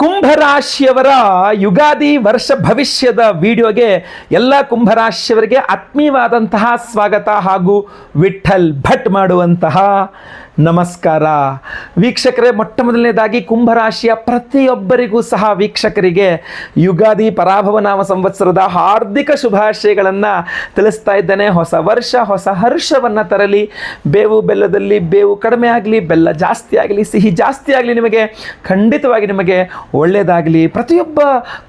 ಕುಂಭರಾಶಿಯವರ ಯುಗಾದಿ ವರ್ಷ ಭವಿಷ್ಯದ ವಿಡಿಯೋಗೆ ಎಲ್ಲ ಕುಂಭರಾಶಿಯವರಿಗೆ ಆತ್ಮೀಯವಾದಂತಹ ಸ್ವಾಗತ ಹಾಗೂ ವಿಠಲ್ ಭಟ್ ಮಾಡುವಂತಹ ನಮಸ್ಕಾರ. ವೀಕ್ಷಕರೇ, ಮೊಟ್ಟ ಮೊದಲನೇದಾಗಿ ಕುಂಭರಾಶಿಯ ಪ್ರತಿಯೊಬ್ಬರಿಗೂ ಸಹ ವೀಕ್ಷಕರಿಗೆ ಯುಗಾದಿ ಪರಾಭವ ನಾಮ ಸಂವತ್ಸರದ ಹಾರ್ದಿಕ ಶುಭಾಶಯಗಳನ್ನು ತಿಳಿಸ್ತಾ ಇದ್ದೇನೆ. ಹೊಸ ವರ್ಷ ಹೊಸ ಹರ್ಷವನ್ನು ತರಲಿ. ಬೇವು ಬೆಲ್ಲದಲ್ಲಿ ಬೇವು ಕಡಿಮೆ ಆಗಲಿ, ಬೆಲ್ಲ ಜಾಸ್ತಿ ಆಗಲಿ, ಸಿಹಿ ಜಾಸ್ತಿ ಆಗಲಿ, ನಿಮಗೆ ಖಂಡಿತವಾಗಿ ನಿಮಗೆ ಒಳ್ಳೆಯದಾಗಲಿ. ಪ್ರತಿಯೊಬ್ಬ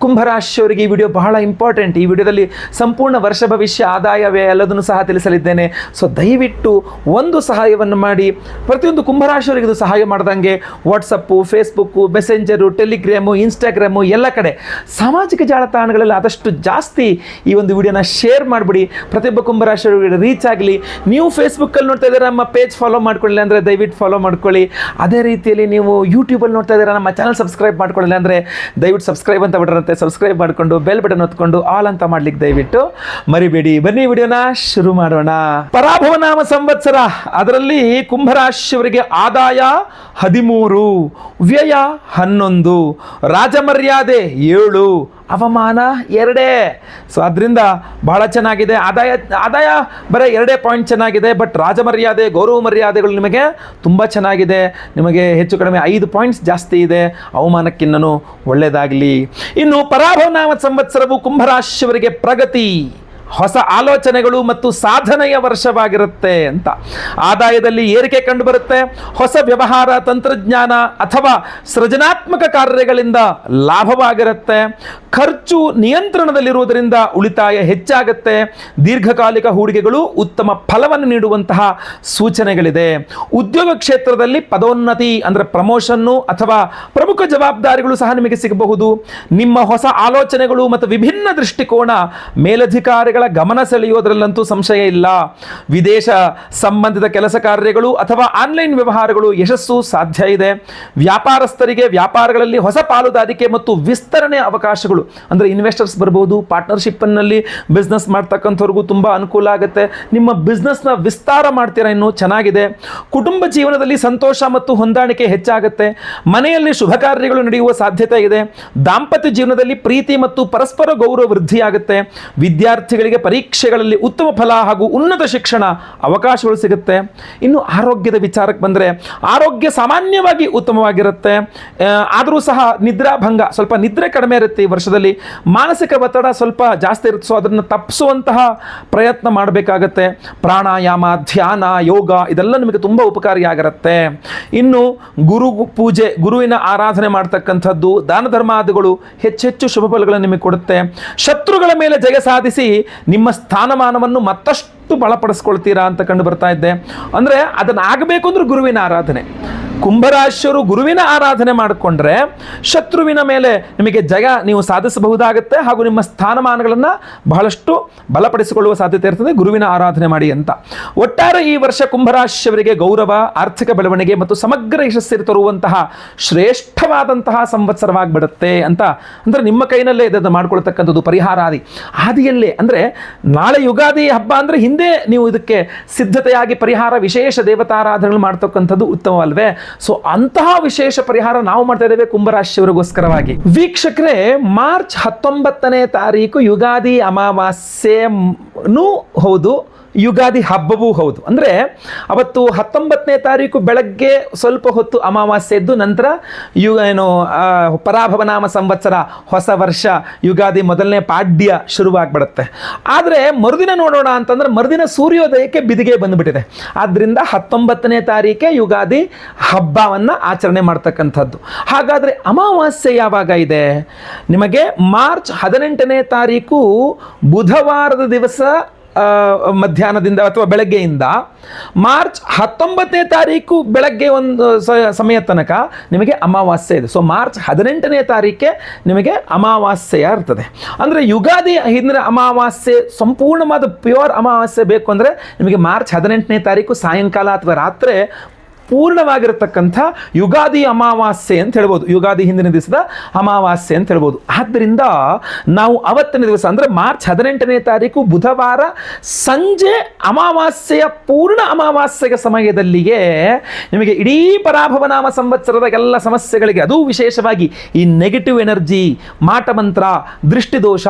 ಕುಂಭರಾಶಿಯವರಿಗೆ ಈ ವಿಡಿಯೋ ಬಹಳ ಇಂಪಾರ್ಟೆಂಟ್. ಈ ವಿಡಿಯೋದಲ್ಲಿ ಸಂಪೂರ್ಣ ವರ್ಷ ಭವಿಷ್ಯ ಆದಾಯ ವ್ಯಯ ಎಲ್ಲದನ್ನು ಸಹ ತಿಳಿಸಲಿದ್ದೇನೆ. ಸೊ ದಯವಿಟ್ಟು ಒಂದು ಸಹಾಯವನ್ನು ಮಾಡಿ. ಪ್ರತಿಯೊಂದು ಕುಂಭರಾಶಿಯವರಿಗೆ ಇದು ಸಹಾಯ ಮಾಡ್ದಂಗೆ WhatsApp, Facebook, messenger, Telegram, Instagram ಎಲ್ಲ ಕಡೆ ಸಾಮಾಜಿಕ ಜಾಲತಾಣಗಳಲ್ಲಿ ಆದಷ್ಟು ಜಾಸ್ತಿ ಈ ಒಂದು ವಿಡಿಯೋನ ಶೇರ್ ಮಾಡಿಬಿಡಿ. ಪ್ರತಿಯೊಬ್ಬ ಕುಂಭರಾಶಿಯವರಿಗೆ ರೀಚ್ ಆಗಲಿ. ನೀವು ಫೇಸ್ಬುಕ್ಕಲ್ಲಿ ನೋಡ್ತಾ ಇದ್ದೀರಾ, ನಮ್ಮ ಪೇಜ್ ಫಾಲೋ ಮಾಡ್ಕೊಳ್ಳಿ ಅಂದರೆ ದಯವಿಟ್ಟು ಫಾಲೋ ಮಾಡ್ಕೊಳ್ಳಿ. ಅದೇ ರೀತಿಯಲ್ಲಿ ನೀವು ಯೂಟ್ಯೂಬಲ್ಲಿ ನೋಡ್ತಾ ಇದ್ದೀರಾ, ನಮ್ಮ ಚಾನಲ್ ಸಬ್ಸ್ಕ್ರೈಬ್ ಮಾಡ್ಕೊಳ್ಳಿ ಅಂದರೆ ದಯವಿಟ್ಟು ಸಬ್ಸ್ಕ್ರೈಬ್ ಅಂತ ಬಿಟ್ಟಿರುತ್ತೆ. ಸಬ್ಸ್ಕ್ರೈಬ್ ಮಾಡಿಕೊಂಡು ಬೆಲ್ ಬಟನ್ ಹೊತ್ಕೊಂಡು ಆಲ್ ಅಂತ ಮಾಡ್ಲಿಕ್ಕೆ ದಯವಿಟ್ಟು ಮರಿಬೇಡಿ. ಬನ್ನಿ ವಿಡಿಯೋನ ಶುರು ಮಾಡೋಣ. ಪರಾಭವ ನಾಮ ಸಂವತ್ಸರ, ಅದರಲ್ಲಿ ಕುಂಭರಾಶಿಯವರಿಗೆ ಆದಾಯ 13, ವ್ಯಯ 11, ರಾಜಮರ್ಯಾದೆ 7, ಅವಮಾನ 2. ಸೊ ಅದರಿಂದ ಬಹಳ ಚೆನ್ನಾಗಿದೆ. ಆದಾಯ ಬರೀ 2 ಪಾಯಿಂಟ್ ಚೆನ್ನಾಗಿದೆ. ಬಟ್ ರಾಜಮರ್ಯಾದೆ, ಗೌರವ ಮರ್ಯಾದೆಗಳು ನಿಮಗೆ ತುಂಬ ಚೆನ್ನಾಗಿದೆ. ನಿಮಗೆ ಹೆಚ್ಚು ಕಡಿಮೆ 5 ಪಾಯಿಂಟ್ಸ್ ಜಾಸ್ತಿ ಇದೆ. ಅವಮಾನಕ್ಕಿನ್ನೂ ಒಳ್ಳೆಯದಾಗಲಿ. ಇನ್ನು ಪರಾಭವ ನಾಮ ಸಂವತ್ಸರವು ಕುಂಭರಾಶಿಯವರಿಗೆ ಪ್ರಗತಿ, ಹೊಸ ಆಲೋಚನೆಗಳು ಮತ್ತು ಸಾಧನೆಯ ವರ್ಷವಾಗಿರುತ್ತೆ ಅಂತ. ಆದಾಯದಲ್ಲಿ ಏರಿಕೆ ಕಂಡುಬರುತ್ತೆ. ಹೊಸ ವ್ಯವಹಾರ, ತಂತ್ರಜ್ಞಾನ ಅಥವಾ ಸೃಜನಾತ್ಮಕ ಕಾರ್ಯಗಳಿಂದ ಲಾಭವಾಗಿರುತ್ತೆ. ಖರ್ಚು ನಿಯಂತ್ರಣದಲ್ಲಿರುವುದರಿಂದ ಉಳಿತಾಯ ಹೆಚ್ಚಾಗುತ್ತೆ. ದೀರ್ಘಕಾಲಿಕ ಹೂಡಿಕೆಗಳು ಉತ್ತಮ ಫಲವನ್ನು ನೀಡುವಂತಹ ಸೂಚನೆಗಳಿದೆ. ಉದ್ಯೋಗ ಕ್ಷೇತ್ರದಲ್ಲಿ ಪದೋನ್ನತಿ ಅಂದರೆ ಪ್ರಮೋಷನ್ನು ಅಥವಾ ಪ್ರಮುಖ ಜವಾಬ್ದಾರಿಗಳು ಸಹ ನಿಮಗೆ ಸಿಗಬಹುದು. ನಿಮ್ಮ ಹೊಸ ಆಲೋಚನೆಗಳು ಮತ್ತು ವಿಭಿನ್ನ ದೃಷ್ಟಿಕೋನ ಮೇಲಧಿಕಾರಿಗಳ ಗಮನ ಸೆಳೆಯುವುದರಲ್ಲಂತೂ ಸಂಶಯ ಇಲ್ಲ. ವಿದೇಶ ಸಂಬಂಧಿತ ಕೆಲಸ ಕಾರ್ಯಗಳು ಅಥವಾ ಆನ್ಲೈನ್ ವ್ಯವಹಾರಗಳು ಯಶಸ್ಸು ಸಾಧ್ಯ ಇದೆ. ವ್ಯಾಪಾರಸ್ಥರಿಗೆ ವ್ಯಾಪಾರಗಳಲ್ಲಿ ಹೊಸ ಪಾಲುದಾರಿಕೆ ಮತ್ತು ವಿಸ್ತರಣೆ ಅವಕಾಶಗಳು ಅಂದರೆ ಇನ್ವೆಸ್ಟರ್ಸ್ ಬರ್ಬೋದು. ಪಾರ್ಟ್ನರ್ಶಿಪ್ನಲ್ಲಿ ಬಿಸ್ನೆಸ್ ಮಾಡ್ತಕ್ಕಂಥವ್ರಿಗೂ ತುಂಬ ಅನುಕೂಲ ಆಗುತ್ತೆ. ನಿಮ್ಮ ಬಿಸ್ನೆಸ್ನ ವಿಸ್ತಾರ ಮಾಡ್ತೀರಾ, ಇನ್ನೂ ಚೆನ್ನಾಗಿದೆ. ಕುಟುಂಬ ಜೀವನದಲ್ಲಿ ಸಂತೋಷ ಮತ್ತು ಹೊಂದಾಣಿಕೆ ಹೆಚ್ಚಾಗುತ್ತೆ. ಮನೆಯಲ್ಲಿ ಶುಭ ಕಾರ್ಯಗಳು ನಡೆಯುವ ಸಾಧ್ಯತೆ ಇದೆ. ದಾಂಪತ್ಯ ಜೀವನದಲ್ಲಿ ಪ್ರೀತಿ ಮತ್ತು ಪರಸ್ಪರ ಗೌರವ ವೃದ್ಧಿಯಾಗುತ್ತೆ. ವಿದ್ಯಾರ್ಥಿಗಳಿಗೆ ಪರೀಕ್ಷೆಗಳಲ್ಲಿ ಉತ್ತಮ ಫಲ ಹಾಗೂ ಉನ್ನತ ಶಿಕ್ಷಣ ಅವಕಾಶಗಳು ಸಿಗುತ್ತೆ. ಇನ್ನು ಆರೋಗ್ಯದ ವಿಚಾರಕ್ಕೆ ಬಂದರೆ ಆರೋಗ್ಯ ಸಾಮಾನ್ಯವಾಗಿ ಉತ್ತಮವಾಗಿರುತ್ತೆ. ಆದರೂ ಸಹ ನಿದ್ರಾಭಂಗ, ಸ್ವಲ್ಪ ನಿದ್ರೆ ಕಡಿಮೆ ಇರುತ್ತೆ ಈ ವರ್ಷದಲ್ಲಿ. ಮಾನಸಿಕ ಒತ್ತಡ ಸ್ವಲ್ಪ ಜಾಸ್ತಿ ಇರುತ್ತೆ. ಸೊ ಅದನ್ನು ತಪ್ಪಿಸುವಂತಹ ಪ್ರಯತ್ನ ಮಾಡಬೇಕಾಗತ್ತೆ. ಪ್ರಾಣಾಯಾಮ, ಧ್ಯಾನ, ಯೋಗ ಇದೆಲ್ಲ ನಿಮಗೆ ತುಂಬ ಉಪಕಾರಿಯಾಗಿರುತ್ತೆ. ಇನ್ನು ಗುರು ಪೂಜೆ, ಗುರುವಿನ ಆರಾಧನೆ ಮಾಡ್ತಕ್ಕಂಥದ್ದು, ದಾನ ಧರ್ಮಾದಿಗಳು ಹೆಚ್ಚೆಚ್ಚು ಶುಭ ಫಲಗಳನ್ನು ನಿಮಗೆ ಕೊಡುತ್ತೆ. ಶತ್ರುಗಳ ಮೇಲೆ ಜಯ ಸಾಧಿಸಿ ನಿಮ್ಮ ಸ್ಥಾನಮಾನವನ್ನು ಮತ್ತಷ್ಟು ಬಲಪಡಿಸ್ಕೊಳ್ತೀರಾ ಅಂತ ಕಂಡು ಬರ್ತಾ ಇದ್ದೆ. ಅಂದರೆ ಅದನ್ನು ಆಗಬೇಕು ಅಂದ್ರೆ ಗುರುವಿನ ಆರಾಧನೆ. ಕುಂಭರಾಶಿಯವರು ಗುರುವಿನ ಆರಾಧನೆ ಮಾಡಿಕೊಂಡ್ರೆ ಶತ್ರುವಿನ ಮೇಲೆ ನಿಮಗೆ ಜಯ ನೀವು ಸಾಧಿಸಬಹುದಾಗುತ್ತೆ. ಹಾಗೂ ನಿಮ್ಮ ಸ್ಥಾನಮಾನಗಳನ್ನು ಬಹಳಷ್ಟು ಬಲಪಡಿಸಿಕೊಳ್ಳುವ ಸಾಧ್ಯತೆ ಇರ್ತದೆ. ಗುರುವಿನ ಆರಾಧನೆ ಮಾಡಿ ಅಂತ. ಒಟ್ಟಾರೆ ಈ ವರ್ಷ ಕುಂಭರಾಶಿಯವರಿಗೆ ಗೌರವ, ಆರ್ಥಿಕ ಬೆಳವಣಿಗೆ ಮತ್ತು ಸಮಗ್ರ ಯಶಸ್ಸು ತರುವಂತಹ ಶ್ರೇಷ್ಠವಾದಂತಹ ಸಂವತ್ಸರವಾಗಿಬಿಡುತ್ತೆ ಅಂತ. ಅಂದರೆ ನಿಮ್ಮ ಕೈನಲ್ಲೇ ಇದನ್ನು ಮಾಡ್ಕೊಳ್ತಕ್ಕಂಥದ್ದು ಪರಿಹಾರ ಆದಿಯಲ್ಲೇ. ಅಂದರೆ ನಾಳೆ ಯುಗಾದಿ ಹಬ್ಬ ಅಂದರೆ ಹಿಂದೆ ನೀವು ಇದಕ್ಕೆ ಸಿದ್ಧತೆಯಾಗಿ ಪರಿಹಾರ, ವಿಶೇಷ ದೇವತಾರಾಧನೆಗಳು ಮಾಡ್ತಕ್ಕಂಥದ್ದು ಉತ್ತಮವಲ್ವೇ? ಸೊ ಅಂತಹ ವಿಶೇಷ ಪರಿಹಾರ ನಾವು ಮಾಡ್ತಾ ಇದ್ದೇವೆ ಕುಂಭರಾಶಿಯವರಿಗೋಸ್ಕರವಾಗಿ. ವೀಕ್ಷಕರೇ, ಮಾರ್ಚ್ 19ನೇ ತಾರೀಕು ಯುಗಾದಿ ಅಮಾವಾಸ್ಯೆನೂ ಹೌದು, ಯುಗಾದಿ ಹಬ್ಬವೂ ಹೌದು. ಅಂದರೆ ಅವತ್ತು 19ನೇ ತಾರೀಕು ಬೆಳಗ್ಗೆ ಸ್ವಲ್ಪ ಹೊತ್ತು ಅಮಾವಾಸ್ಯೆ ಇದ್ದು ನಂತರ ಪರಾಭವ ನಾಮ ಸಂವತ್ಸರ, ಹೊಸ ವರ್ಷ, ಯುಗಾದಿ ಮೊದಲನೇ ಪಾಡ್ಯ ಶುರುವಾಗ್ಬಿಡುತ್ತೆ. ಆದರೆ ಮರುದಿನ ನೋಡೋಣ ಅಂತಂದ್ರೆ ಮರುದಿನ ಸೂರ್ಯೋದಯಕ್ಕೆ ಬಿದಿಗೆ ಬಂದುಬಿಟ್ಟಿದೆ. ಆದ್ದರಿಂದ 19ನೇ ತಾರೀಕೆ ಯುಗಾದಿ ಹಬ್ಬವನ್ನು ಆಚರಣೆ ಮಾಡ್ತಕ್ಕಂಥದ್ದು. ಹಾಗಾದರೆ ಅಮಾವಾಸ್ಯೆ ಯಾವಾಗ ಇದೆ? ನಿಮಗೆ ಮಾರ್ಚ್ 18ನೇ ತಾರೀಕು ಬುಧವಾರದ ದಿವಸ ಮಧ್ಯಾಹ್ನದಿಂದ ಅಥವಾ ಬೆಳಗ್ಗೆಯಿಂದ ಮಾರ್ಚ್ 19ನೇ ತಾರೀಕು ಬೆಳಗ್ಗೆ ಒಂದು ಸಮಯ ತನಕ ನಿಮಗೆ ಅಮಾವಾಸ್ಯೆ ಇದೆ. ಸೊ ಮಾರ್ಚ್ 18ನೇ ತಾರೀಕೆ ನಿಮಗೆ ಅಮಾವಾಸ್ಯೆಯ ಇರ್ತದೆ. ಅಂದರೆ ಯುಗಾದಿ ಹಿಂದಿನ ಅಮಾವಾಸ್ಯೆ, ಸಂಪೂರ್ಣವಾದ ಪ್ಯೂರ್ ಅಮಾವಾಸ್ಯೆ ಬೇಕು ಅಂದರೆ ನಿಮಗೆ ಮಾರ್ಚ್ 18ನೇ ತಾರೀಕು ಸಾಯಂಕಾಲ ಅಥವಾ ರಾತ್ರಿ ಪೂರ್ಣವಾಗಿರತಕ್ಕಂಥ ಯುಗಾದಿ ಅಮಾವಾಸ್ಯೆ ಅಂತ ಹೇಳ್ಬೋದು. ಯುಗಾದಿ ಹಿಂದಿನ ದಿವಸದ ಅಮಾವಾಸ್ಯೆ ಅಂತ ಹೇಳ್ಬೋದು. ಆದ್ದರಿಂದ ನಾವು ಅವತ್ತಿನ ದಿವಸ ಅಂದರೆ ಮಾರ್ಚ್ 18ನೇ ತಾರೀಕು ಬುಧವಾರ ಸಂಜೆ ಅಮಾವಾಸ್ಯೆಯ ಪೂರ್ಣ ಅಮಾವಾಸ್ಯೆಯ ಸಮಯದಲ್ಲಿಯೇ ನಿಮಗೆ ಇಡೀ ಪರಾಭವನಾಮ ಸಂವತ್ಸರದ ಎಲ್ಲ ಸಮಸ್ಯೆಗಳಿಗೆ, ಅದು ವಿಶೇಷವಾಗಿ ಈ ನೆಗೆಟಿವ್ ಎನರ್ಜಿ, ಮಾಟಮಂತ್ರ, ದೃಷ್ಟಿದೋಷ,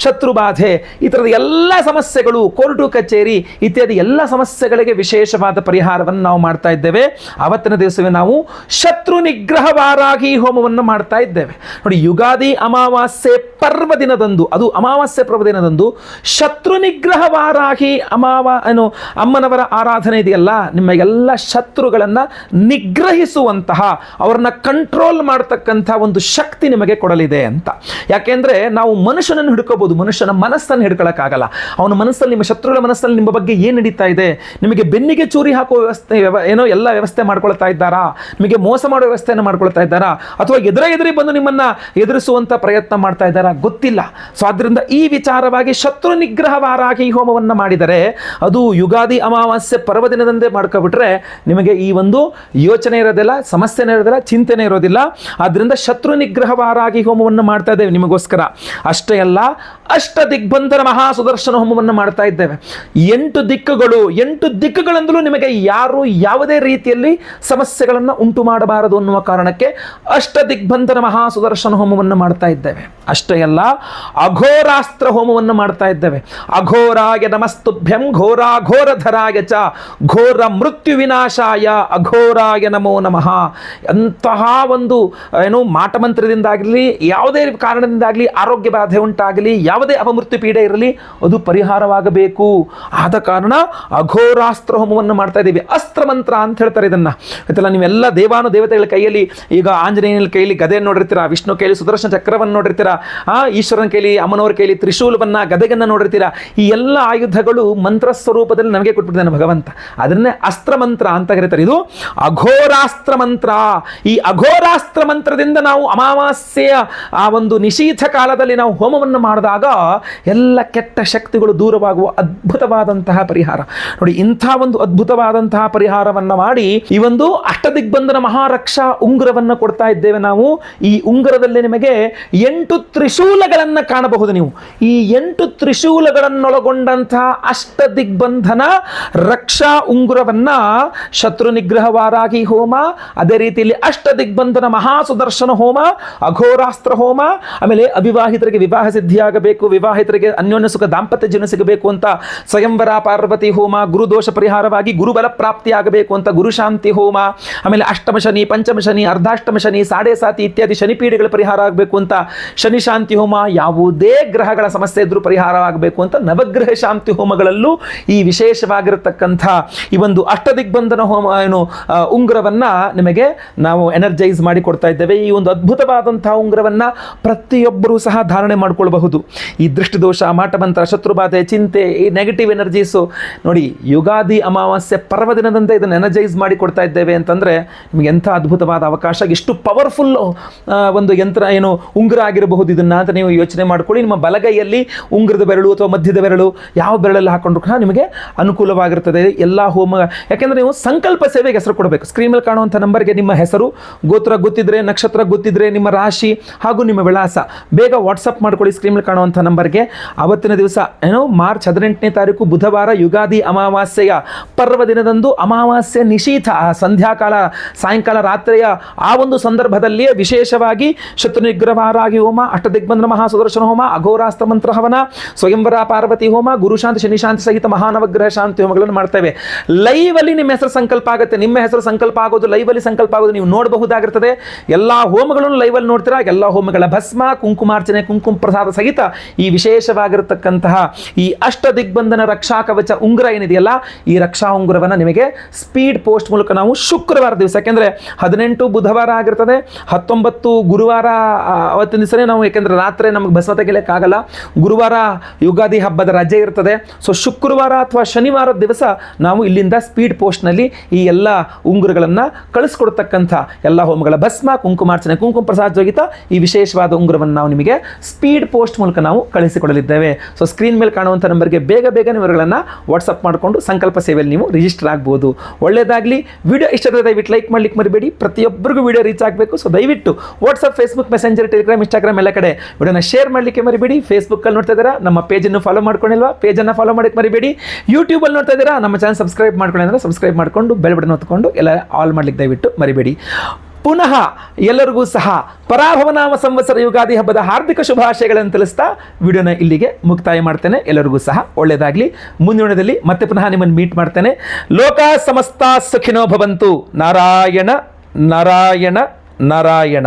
ಶತ್ರುಬಾಧೆ, ಈ ಥರದ ಎಲ್ಲ ಸಮಸ್ಯೆಗಳು, ಕೋರ್ಟು ಕಚೇರಿ ಇತ್ಯಾದಿ ಎಲ್ಲ ಸಮಸ್ಯೆಗಳಿಗೆ ವಿಶೇಷವಾದ ಪರಿಹಾರವನ್ನು ನಾವು ಮಾಡ್ತಾ ಇದ್ದೇವೆ. ಅವತ್ತಿನ ದಿವಸವೇ ನಾವು ಶತ್ರು ನಿಗ್ರಹ ವಾರಾಹಿ ಹೋಮವನ್ನು ಮಾಡ್ತಾ ಇದ್ದೇವೆ. ನೋಡಿ, ಯುಗಾದಿ ಅಮಾವಾಸ್ಯೆ ಪರ್ವ ದಿನದಂದು, ಅದು ಅಮಾವಾಸ್ಯೆ ಪರ್ವ ದಿನದಂದು ಶತ್ರು ನಿಗ್ರಹ ವಾರಾಹಿ ಅಮ್ಮನವರ ಆರಾಧನೆ ಇದೆಯಲ್ಲ, ನಿಮ್ಮ ಎಲ್ಲ ಶತ್ರುಗಳನ್ನು ನಿಗ್ರಹಿಸುವಂತಹ, ಅವರನ್ನ ಕಂಟ್ರೋಲ್ ಮಾಡ್ತಕ್ಕಂಥ ಒಂದು ಶಕ್ತಿ ನಿಮಗೆ ಕೊಡಲಿದೆ ಅಂತ. ಯಾಕೆಂದ್ರೆ ನಾವು ಮನುಷ್ಯನನ್ನು ಹಿಡ್ಕೋಬಹುದು, ಮನುಷ್ಯನ ಮನಸ್ಸನ್ನು ಹಿಡ್ಕೊಳ್ಳೋಕ್ಕಾಗಲ್ಲ. ಅವನ ಮನಸ್ಸಲ್ಲಿ, ನಿಮ್ಮ ಶತ್ರುಗಳ ಮನಸ್ಸಲ್ಲಿ ನಿಮ್ಮ ಬಗ್ಗೆ ಏನು ನಡೀತಾ ಇದೆ, ನಿಮಗೆ ಬೆನ್ನಿಗೆ ಚೂರಿ ಹಾಕುವ ವ್ಯವಸ್ಥೆ ಏನೋ ಎಲ್ಲ ವ್ಯವಸ್ಥೆ ಮಾಡ್ಕೊಳ್ತಾ ಇದ್ದಾರಾ, ನಿಮಗೆ ಮೋಸ ಮಾಡುವ ವ್ಯವಸ್ಥೆಯನ್ನು ಮಾಡ್ಕೊಳ್ತಾ ಇದ್ದಾರಾ, ಅಥವಾ ಎದುರಿ ಬಂದು ನಿಮ್ಮನ್ನ ಎದುರಿಸುವಂತ ಪ್ರಯತ್ನ ಮಾಡ್ತಾ ಇದ್ದಾರಾ ಗೊತ್ತಿಲ್ಲ. ಸೊ ಆದ್ರಿಂದ ಈ ವಿಚಾರವಾಗಿ ಶತ್ರು ನಿಗ್ರಹ ವಾರಾಹಿ ಹೋಮವನ್ನು ಮಾಡಿದರೆ, ಅದು ಯುಗಾದಿ ಅಮಾವಾಸ್ಯೆ ಪರ್ವದಿನದಂದೇ ಮಾಡ್ಕೊಬಿಟ್ರೆ ನಿಮಗೆ ಈ ಒಂದು ಯೋಚನೆ ಇರೋದಿಲ್ಲ, ಸಮಸ್ಯೆನೇ ಇರೋದಿಲ್ಲ, ಚಿಂತೆನೇ ಇರೋದಿಲ್ಲ. ಆದ್ರಿಂದ ಶತ್ರು ನಿಗ್ರಹ ವಾರಾಹಿ ಹೋಮವನ್ನು ಮಾಡ್ತಾ ಇದ್ದೇವೆ ನಿಮಗೋಸ್ಕರ. ಅಷ್ಟೇ ಅಲ್ಲ, ಅಷ್ಟ ದಿಗ್ಬಂಧನ ಮಹಾ ಸುದರ್ಶನ ಹೋಮವನ್ನು ಮಾಡ್ತಾ ಇದ್ದೇವೆ. 8 ದಿಕ್ಕುಗಳಿಂದಲೂ ನಿಮಗೆ ಯಾರು ಯಾವುದೇ ರೀತಿಯಲ್ಲಿ ಸಮಸ್ಯೆಗಳನ್ನು ಉಂಟು ಮಾಡಬಾರದು ಅನ್ನುವ ಕಾರಣಕ್ಕೆ ಅಷ್ಟ ದಿಗ್ಬಂಧನ ಮಹಾ ಸುದರ್ಶನ ಹೋಮವನ್ನು ಮಾಡ್ತಾ ಇದ್ದೇವೆ. ಅಷ್ಟೇ ಅಲ್ಲ, ಅಘೋರಾಸ್ತ್ರ ಹೋಮವನ್ನು ಮಾಡ್ತಾ ಇದ್ದೇವೆ. ಅಘೋರಾಯ ನಮಸ್ತುಭ್ಯಂ ಘೋರಾಘೋರಧರಾಯ ಚ ಘೋರ ಮೃತ್ಯು ವಿನಾಶಾಯ ಅಘೋರಾಯ ನಮೋ ನಮಃ. ಅಂತಹ ಒಂದು ಮಾಟಮಂತ್ರದಿಂದಾಗಲಿ, ಯಾವುದೇ ಕಾರಣದಿಂದಾಗಲಿ, ಆರೋಗ್ಯ ಬಾಧೆ ಉಂಟಾಗಲಿ, ಯಾವುದೇ ಅಪಮೃತ್ಯು ಪೀಡೆ ಇರಲಿ, ಅದು ಪರಿಹಾರವಾಗಬೇಕು. ಆದ ಕಾರಣ ಅಘೋರಾಸ್ತ್ರ ಹೋಮವನ್ನು ಮಾಡ್ತಾ ಇದ್ದೀವಿ. ಅಸ್ತ್ರ ಮಂತ್ರ ಅಂತ ಹೇಳ್ತಾರೆ ಇದನ್ನ. ಆಯ್ತಲ್ಲ, ನೀವೆಲ್ಲ ದೇವಾನು ದೇವತೆಗಳ ಕೈಯಲ್ಲಿ, ಈಗ ಆಂಜನೇಯನ ಕೈಯಲ್ಲಿ ಗದೆಯನ್ನು ನೋಡಿರ್ತೀರಾ, ವಿಷ್ಣು ಕೈಯಲ್ಲಿ ಸುದರ್ಶನ ಚಕ್ರವನ್ನು ನೋಡಿರ್ತೀರಾ, ಈಶ್ವರನ ಕೈಯಲ್ಲಿ, ಅಮ್ಮನವ್ರ ಕೈಯಲ್ಲಿ ತ್ರಿಶೂಲವನ್ನ, ಗದೆಗನ್ನ ನೋಡಿರ್ತೀರಾ. ಈ ಎಲ್ಲ ಆಯುಧಗಳು ಮಂತ್ರ ಸ್ವರೂಪದಲ್ಲಿ ನಮಗೆ ಕೊಟ್ಬಿಟ್ಟಿದ್ದಾನೆ ಭಗವಂತ. ಅದನ್ನೇ ಅಸ್ತ್ರ ಮಂತ್ರ ಅಂತ ಕರೀತಾರೆ. ಇದು ಅಘೋರಾಸ್ತ್ರ ಮಂತ್ರ. ಈ ಅಘೋರಾಸ್ತ್ರ ಮಂತ್ರದಿಂದ ನಾವು ಅಮಾವಾಸ್ಯೆಯ ಆ ಒಂದು ನಿಷೀಧ ಕಾಲದಲ್ಲಿ ನಾವು ಹೋಮವನ್ನು ಮಾಡಿದಾಗ ಎಲ್ಲ ಕೆಟ್ಟ ಶಕ್ತಿಗಳು ದೂರವಾಗುವ ಅದ್ಭುತವಾದಂತಹ ಪರಿಹಾರ. ನೋಡಿ, ಇಂಥ ಒಂದು ಅದ್ಭುತವಾದಂತಹ ಪರಿಹಾರವನ್ನು ಮಾಡಿ ಈ ಒಂದು ಅಷ್ಟದಿಗ್ಬಂಧನ ಮಹಾರಕ್ಷಾ ಉಂಗುರವನ್ನು ಕೊಡ್ತಾ ಇದ್ದೇವೆ ನಾವು. ಈ ಉಂಗುರದಲ್ಲಿ ನಿಮಗೆ 8 ತ್ರಿಶೂಲಗಳನ್ನು ಕಾಣಬಹುದು ನೀವು. ಈ 8 ತ್ರಿಶೂಲಗಳನ್ನೊಳಗೊಂಡಂತಹ ಅಷ್ಟದಿಗ್ಬಂಧನ ರಕ್ಷಾ ಉಂಗುರವನ್ನ ಶತ್ರು ನಿಗ್ರಹ ವಾರಾಹಿ ಹೋಮ, ಅದೇ ರೀತಿಯಲ್ಲಿ ಅಷ್ಟದಿಗ್ಬಂಧನ ಮಹಾ ಸುದರ್ಶನ ಹೋಮ, ಅಘೋರಾಸ್ತ್ರ ಹೋಮ, ಆಮೇಲೆ ಅವಿವಾಹಿತರಿಗೆ ವಿವಾಹ ಸಿದ್ಧಿಯಾಗಬೇಕು, ವಿವಾಹಿತರಿಗೆ ಅನ್ಯೋನ್ಯ ಸುಖ ದಾಂಪತ್ಯ ಜೀವನ ಸಿಗಬೇಕು ಅಂತ ಸ್ವಯಂವರ ಪಾರ್ವತಿ ಹೋಮ, ಗುರುದೋಷ ಪರಿಹಾರವಾಗಿ ಗುರುಬಲ ಪ್ರಾಪ್ತಿ ಆಗಬೇಕು ಅಂತ ಗುರುಶಾಂತಿ ಹೋಮ, ಆಮೇಲೆ ಅಷ್ಟಮ ಶನಿ, ಪಂಚಮ ಶನಿ, ಅರ್ಧಾಷ್ಟಮ ಶನಿ, ಸಾಡೆ ಸಾತಿ ಇತ್ಯಾದಿ ಶನಿಪೀಡೆಗಳ ಪರಿಹಾರ ಆಗಬೇಕು ಅಂತ ಶನಿ ಶಾಂತಿ ಹೋಮ, ಯಾವುದೇ ಗ್ರಹಗಳ ಸಮಸ್ಯೆ ಇದ್ರೂ ಪರಿಹಾರವಾಗಬೇಕು ಅಂತ ನವಗ್ರಹ ಶಾಂತಿ ಹೋಮಗಳಲ್ಲೂ ಈ ವಿಶೇಷವಾಗಿರತಕ್ಕಂಥ ಈ ಒಂದು ಅಷ್ಟದಿಗ್ಬಂಧನ ಹೋಮ ಉಂಗುರವನ್ನ ನಿಮಗೆ ನಾವು ಎನರ್ಜೈಸ್ ಮಾಡಿ ಕೊಡ್ತಾ ಇದ್ದೇವೆ. ಈ ಒಂದು ಅದ್ಭುತವಾದಂತಹ ಉಂಗುರವನ್ನ ಪ್ರತಿಯೊಬ್ಬರೂ ಸಹ ಧಾರಣೆ ಮಾಡಿಕೊಳ್ಳಬಹುದು. ಈ ದೃಷ್ಟಿದೋಷ, ಮಾಟಮಂತ್ರ, ಶತ್ರುಬಾಧೆ, ಚಿಂತೆ, ಈ ನೆಗೆಟಿವ್ ಎನರ್ಜೀಸು, ನೋಡಿ ಯುಗಾದಿ ಅಮಾವಾಸ್ಯೆ ಪರ್ವದಿನದಂತೆ ಇದನ್ನು ಎನರ್ಜೈಸ್ ಮಾಡಿ ಕೊಡ್ತಾ ಇದ್ದೇವೆ ಅಂತಂದರೆ ನಿಮಗೆ ಎಂಥ ಅದ್ಭುತವಾದ ಅವಕಾಶ, ಎಷ್ಟು ಪವರ್ಫುಲ್ ಒಂದು ಯಂತ್ರ ಉಂಗುರ ಆಗಿರಬಹುದು ಇದನ್ನು ಅಂತ ನೀವು ಯೋಚನೆ ಮಾಡ್ಕೊಳ್ಳಿ. ನಿಮ್ಮ ಬಲಗೈಯಲ್ಲಿ ಉಂಗುರದ ಬೆರಳು ಅಥವಾ ಮಧ್ಯದ ಬೆರಳು ಯಾವ ಬೆರಳಲ್ಲಿ ಹಾಕೊಂಡ್ರು ಕೂಡ ನಿಮಗೆ ಅನುಕೂಲವಾಗಿರ್ತದೆ ಎಲ್ಲ ಹೋಮ. ಯಾಕೆಂದರೆ ನೀವು ಸಂಕಲ್ಪ ಸೇವೆಗೆ ಹೆಸರು ಕೊಡಬೇಕು. ಸ್ಕ್ರೀನ್ ಮೇಲೆ ಕಾಣುವಂಥ ನಂಬರ್ಗೆ ನಿಮ್ಮ ಹೆಸರು, ಗೋತ್ರ ಗೊತ್ತಿದ್ರೆ, ನಕ್ಷತ್ರ ಗೊತ್ತಿದ್ರೆ, ನಿಮ್ಮ ರಾಶಿ ಹಾಗೂ ನಿಮ್ಮ ವಿಳಾಸ ಬೇಗ ವಾಟ್ಸಪ್ ಮಾಡ್ಕೊಳ್ಳಿ ಸ್ಕ್ರೀನ್ ಮೇಲೆ ಕಾಣುವಂಥ ನಂಬರ್ಗೆ. ಅವತ್ತಿನ ದಿವಸ ಮಾರ್ಚ್ 18ನೇ ತಾರೀಕು ಬುಧವಾರ ಯುಗಾದಿ ಅಮಾವಾಸ್ಯೆಯ ಪರ್ವ ದಿನದಂದು ಅಮಾವಾಸ್ಯೆ ನಿಶೀಥ ಸಂಧ್ಯಾಕಾಲ, ಸಾಯಂಕಾಲ, ರಾತ್ರಿಯ ಆ ಒಂದು ಸಂದರ್ಭದಲ್ಲಿಯೇ ವಿಶೇಷವಾಗಿ ಶತ್ರು ನಿಗ್ರಹ ವಾರಾಹಿ ಹೋಮ, ಅಷ್ಟದಿಗ್ಬಂಧನ ಮಹಾ ಸುದರ್ಶನ ಹೋಮ, ಅಘೋರಾಸ್ತ್ರ ಮಂತ್ರ ಹವನ, ಸ್ವಯಂವರ ಪಾರ್ವತಿ ಹೋಮ, ಗುರುಶಾಂತಿ ಶನಿಶಾಂತಿ ಸಹಿತ ಮಹಾನವಗ್ರಹ ಶಾಂತಿ ಹೋಮಗಳನ್ನು ಮಾಡ್ತೇವೆ. ಲೈವ್ ಅಲ್ಲಿ ನಿಮ್ಮ ಹೆಸರು ಸಂಕಲ್ಪ ಆಗುತ್ತೆ. ನಿಮ್ಮ ಹೆಸರು ಸಂಕಲ್ಪ ಆಗೋದು, ಲೈವ್ ಅಲ್ಲಿ ಸಂಕಲ್ಪ ಆಗೋದು ನೀವು ನೋಡಬಹುದಾಗಿರ್ತದೆ. ಎಲ್ಲಾ ಹೋಮಗಳನ್ನು ಲೈವ್ ಅಲ್ಲಿ ನೋಡ್ತೀರಾ. ಎಲ್ಲ ಹೋಮಗಳ ಭಸ್ಮ, ಕುಂಕುಮಾರ್ಚನೆ, ಕುಂಕುಮ ಪ್ರಸಾದ ಸಹಿತ ಈ ವಿಶೇಷವಾಗಿರತಕ್ಕಂತಹ ಈ ಅಷ್ಟ ದಿಗ್ಬಂಧನ ರಕ್ಷಾ ಕವಚ ಉಂಗುರ ಏನಿದೆಯಲ್ಲ, ಈ ರಕ್ಷಾ ಉಂಗುರವನ್ನು ನಿಮಗೆ ಸ್ಪೀಡ್ ಪೋಸ್ಟ್ ಮೂಲಕ ನಾವು ಶುಕ್ರವಾರ ದಿವಸ, ಯಾಕೆಂದ್ರೆ 18 ಬುಧವಾರ ಆಗಿರ್ತದೆ, 19 ಗುರುವಾರ ಅವತ್ತಿನ ದಿವಸನೇ ನಾವು, ಯಾಕೆಂದ್ರೆ ರಾತ್ರಿ ನಮಗೆ ಭಸ್ಮ ತೆಗಿಲಿಕ್ಕಾಗಲ್ಲ, ಗುರುವಾರ ಯುಗಾದಿ ಹಬ್ಬದ ರಜೆ ಇರ್ತದೆ. ಸೊ ಶುಕ್ರವಾರ ಅಥವಾ ಶನಿವಾರದ ದಿವಸ ನಾವು ಇಲ್ಲಿಂದ ಸ್ಪೀಡ್ ಪೋಸ್ಟ್ನಲ್ಲಿ ಈ ಎಲ್ಲ ಉಂಗುರಗಳನ್ನು ಕಳಿಸ್ಕೊಡ್ತಕ್ಕಂಥ ಎಲ್ಲ ಹೋಮಗಳ ಭಸ್ಮ, ಕುಂಕುಮಾರ್ಚನೆ, ಕುಂಕುಮ ಪ್ರಸಾದ ಜೋಗಿತ ಈ ವಿಶೇಷವಾದ ಉಂಗುರವನ್ನು ನಾವು ನಿಮಗೆ ಸ್ಪೀಡ್ ಪೋಸ್ಟ್ ಮೂಲಕ ನಾವು ನಾವು ಕಳಿಸಿಕೊಡಲಿದ್ದೇವೆ. ಸೊ ಸ್ಕ್ರೀನ್ ಮೇಲೆ ಕಾಣುವಂಥ ನಂಬರ್ಗೆ ಬೇಗ ಇವರುಗಳನ್ನು ವಾಟ್ಸಪ್ ಮಾಡಿಕೊಂಡು ಸಂಕಲ್ಪ ಸೇವೆಯಲ್ಲಿ ನೀವು ರಿಜಿಸ್ಟರ್ ಆಗ್ಬೋದು. ಒಳ್ಳೆಯದಾಗಲಿ. ವಿಡಿಯೋ ಇಷ್ಟದ ದಯವಿಟ್ಟು ಲೈಕ್ ಮಾಡ್ಲಿಕ್ಕೆ ಮರಿಬೇಡಿ. ಪ್ರತಿಯೊಬ್ಬರಿಗೂ ವಿಡಿಯೋ ರೀಚ್ ಆಗಬೇಕು. ಸೊ ದಯವಿಟ್ಟು WhatsApp, Facebook, messenger, Telegram, Instagram ಎಲ್ಲ ಕಡೆ ವಿಡಿಯೋನ ಶೇರ್ ಮಾಡಲಿಕ್ಕೆ ಮರಿಬೇಡಿ. ಫೇಸ್ಬುಕ್ಕಲ್ಲಿ ನೋಡ್ತಾ ಇದ್ದೀರಾ, ನಮ್ಮ ಪೇಜನ್ನು ಫಾಲೋ ಮಾಡ್ಕೊಂಡಿಲ್ವಾ, ಪೇಜನ್ನು ಫಾಲೋ ಮಾಡೋಕ್ಕೆ ಮರಿಬೇಡಿ. ಯೂಟ್ಯೂಬಲ್ಲಿ ನೋಡ್ತಾ ಇದ್ದೀರಾ, ನಮ್ಮ ಚಾನಲ್ ಸಬ್ಸ್ಕ್ರೈಬ್ ಮಾಡ್ಕೊಳ್ಳಿ ಅಂದರೆ ಸಬ್ಸ್ಕ್ರೈಬ್ ಮಾಡಿಕೊಂಡು ಬೆಲ್ ಬಟನ್ ಹೊತ್ಕೊಂಡು ಎಲ್ಲ ಆಲ್ ಮಾಡ್ಲಿಕ್ಕೆ ದಯವಿಟ್ಟು ಮರಿಬೇಡಿ. ಪುನಃ ಎಲ್ಲರಿಗೂ ಸಹ ಪರಾಭವನಾಮ ಸಂವತ್ಸರ ಯುಗಾದಿ ಹಬ್ಬದ ಹಾರ್ದಿಕ ಶುಭಾಶಯಗಳನ್ನು ತಿಳಿಸ್ತಾ ವಿಡಿಯೋನ ಇಲ್ಲಿಗೆ ಮುಕ್ತಾಯ ಮಾಡ್ತೇನೆ. ಎಲ್ಲರಿಗೂ ಸಹ ಒಳ್ಳೆಯದಾಗಲಿ. ಮುಂದಿನ ವಿಡಿಯೋದಲ್ಲಿ ಮತ್ತೆ ಪುನಃ ನಿಮ್ಮನ್ನು ಮೀಟ್ ಮಾಡ್ತೇನೆ. ಲೋಕ ಸಮಸ್ತ ಸುಖಿನೋ ಭವಂತು. ನಾರಾಯಣ ನಾರಾಯಣ ನಾರಾಯಣ.